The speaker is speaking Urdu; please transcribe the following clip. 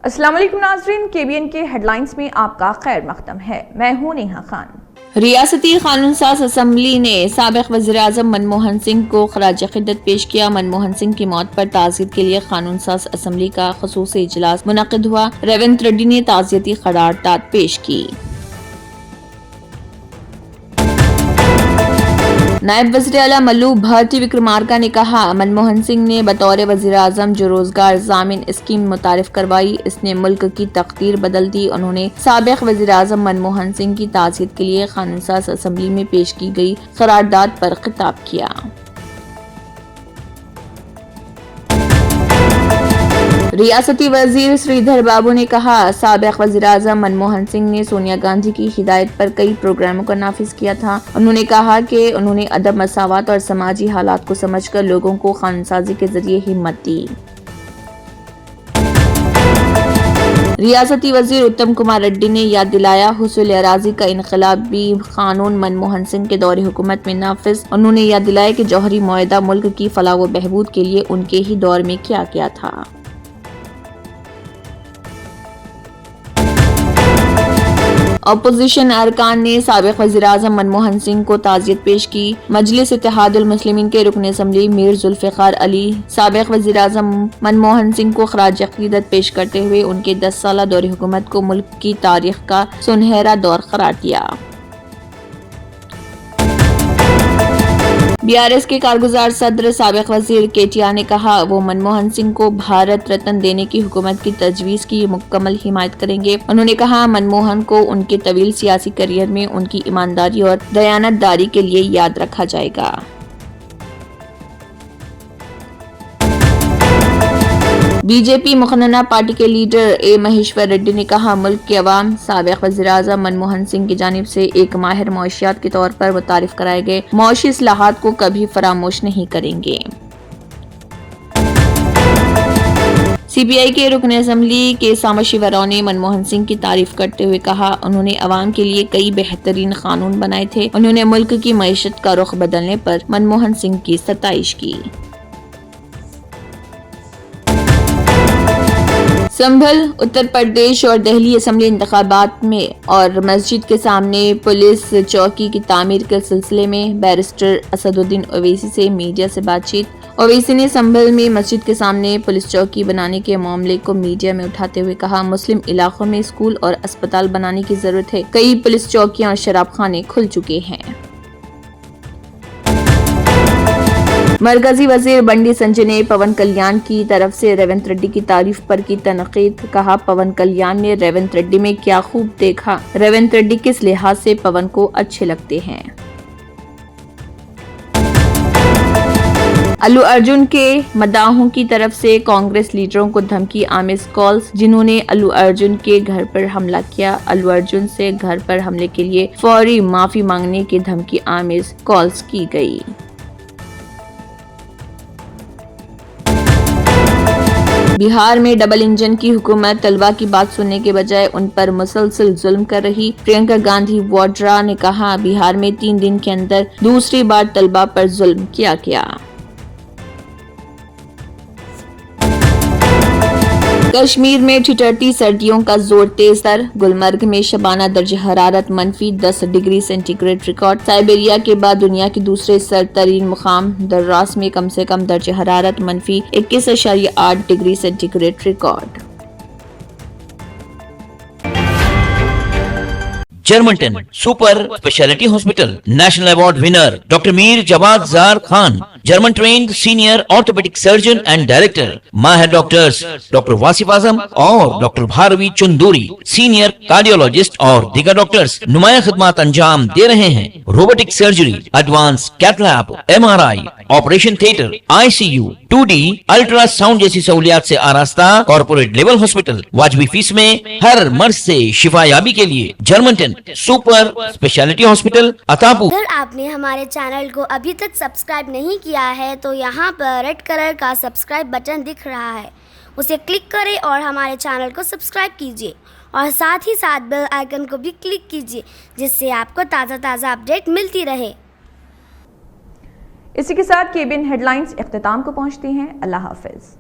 السلام علیکم ناظرین، KBN کے ہیڈ لائنز میں آپ کا خیر مقدم ہے۔ میں ہوں نیہا خان۔ ریاستی قانون ساز اسمبلی نے سابق وزیراعظم منموہن سنگھ کو خراج عقیدت پیش کیا۔ منموہن سنگھ کی موت پر تعزیت کے لیے قانون ساز اسمبلی کا خصوصی اجلاس منعقد ہوا۔ ریونت ریڈی نے تعزیتی قرارداد پیش کی۔ نائب وزیر اعلیٰ ملو بھارتی وکرمارکا نے کہا، منموہن سنگھ نے بطور وزیر اعظم جو روزگار ضامن اسکیم متعارف کروائی، اس نے ملک کی تقدیر بدل دی۔ انہوں نے سابق وزیر اعظم منموہن سنگھ کی تعزیت کے لیے قانون ساز اسمبلی میں پیش کی گئی قرارداد پر خطاب کیا۔ ریاستی وزیر سری دھر بابو نے کہا، سابق وزیر اعظم منموہن سنگھ نے سونیا گاندھی کی ہدایت پر کئی پروگراموں کو نافذ کیا تھا۔ انہوں نے کہا کہ انہوں نے عدم مساوات اور سماجی حالات کو سمجھ کر لوگوں کو قانون سازی کے ذریعے ہمت دی۔ ریاستی وزیر اتم کمار ریڈی نے یاد دلایا، حصول اراضی کا انقلابی قانون منموہن سنگھ کے دور حکومت میں نافذ۔ انہوں نے یاد دلایا کہ جوہری معاہدہ ملک کی فلاح و بہبود کے لیے ان کے ہی دور میں کیا گیا تھا۔ اپوزیشن ارکان نے سابق وزیر اعظم منموہن سنگھ کو تعزیت پیش کی۔ مجلس اتحاد المسلمین کے رکن اسمبلی میر ذوالفقار علی سابق وزیر اعظم منموہن سنگھ کو خراج عقیدت پیش کرتے ہوئے ان کے 10 سالہ دور حکومت کو ملک کی تاریخ کا سنہرا دور قرار دیا۔ BRS کے کارگزار صدر سابق وزیر KTR نے کہا، وہ منموہن سنگھ کو بھارت رتن دینے کی حکومت کی تجویز کی مکمل حمایت کریں گے۔ انہوں نے کہا، منموہن کو ان کے طویل سیاسی کیریئر میں ان کی ایمانداری اور دیانت داری کے لیے یاد رکھا جائے گا۔ BJP مقننہ پارٹی کے لیڈر A مہیشور ریڈی نے کہا، ملک کے عوام سابق وزیر اعظم منموہن سنگھ کی جانب سے ایک ماہر معاشیات کے طور پر متعارف کرائے گئے معاشی اصلاحات کو کبھی فراموش نہیں کریں گے۔ CPI کے رکن اسمبلی کے سامشیوا راؤ نے منموہن سنگھ کی تعریف کرتے ہوئے کہا، انہوں نے عوام کے لیے کئی بہترین قانون بنائے تھے۔ انہوں نے ملک کی معیشت کا رخ بدلنے پر منموہن سنگھ کی ستائش کی۔ سنبھل اتر پردیش اور دہلی اسمبلی انتخابات میں اور مسجد کے سامنے پولیس چوکی کی تعمیر کے سلسلے میں بیرسٹر اسد الدین اویسی سے میڈیا سے بات چیت۔ اویسی نے سنبھل میں مسجد کے سامنے پولیس چوکی بنانے کے معاملے کو میڈیا میں اٹھاتے ہوئے کہا، مسلم علاقوں میں اسکول اور اسپتال بنانے کی ضرورت ہے۔ کئی پولیس چوکیاں اور شراب خانے کھل چکے ہیں۔ مرکزی وزیر بنڈی سنجے نے پون کلیان کی طرف سے ریونت ریڈی کی تعریف پر کی تنقید۔ کہا، پون کلیان نے ریونت ریڈی میں کیا خوب دیکھا، ریونت ریڈی کس لحاظ سے پون کو اچھے لگتے ہیں۔ الو ارجن کے مداحوں کی طرف سے کانگریس لیڈروں کو دھمکی آمیز کالز۔ جنہوں نے الو ارجن کے گھر پر حملہ کیا، الو ارجن سے گھر پر حملے کے لیے فوری معافی مانگنے کی دھمکی آمیز کالز کی گئی۔ بہار میں ڈبل انجن کی حکومت طلبہ کی بات سننے کے بجائے ان پر مسلسل ظلم کر رہی۔ پرینکا گاندھی واڈرا نے کہا، بہار میں 3 دن کے اندر دوسری بار طلبہ پر ظلم کیا گیا۔ کشمیر میں ٹھٹھرتی سردیوں کا زور تیز تر۔ گلمرگ میں شبانہ درجہ حرارت -10 degree centigrade record. Siberia کے بعد دنیا کے دوسرے سرد ترین مقام دراس میں کم سے کم درجہ حرارت -21.8 ڈگری سینٹی گریڈ ریکارڈ۔ جرمنٹن super speciality hospital national award winner doctor Mir Jawad Zar Khan, German trained senior orthopaedic surgeon and director, ماہر ڈاکٹرز ڈاکٹر واصف اعظم اور doctor Bharavi Chanduri, senior cardiologist اور دیگر ڈاکٹرز نمایاں خدمات انجام دے رہے ہیں۔ Robotic surgery, advance cath lab, MRI، operation theatre, ICU، 2D ultrasound جیسی سہولیات سے آراستہ کارپوریٹ لیول ہاسپٹل، واجبی فیس میں ہر مرض سے شفا یابی کے لیے جرمنٹن سپر اسپیشلٹی ہاسپٹل عطاپور۔ اگر آپ نے ہمارے چینل کو ابھی تک سبسکرائب نہیں کیا ہے تو یہاں پر ریڈ کلر کا سبسکرائب بٹن دکھ رہا ہے، اسے کلک کریں اور ہمارے چینل کو سبسکرائب کیجیے اور ساتھ ہی ساتھ بیل آئیکن کو بھی کلک کیجیے، جس سے آپ کو تازہ اپڈیٹ ملتی رہے۔ اسی کے ساتھ KBN ہیڈ لائنز اختتام کو پہنچتی ہیں۔ اللہ حافظ۔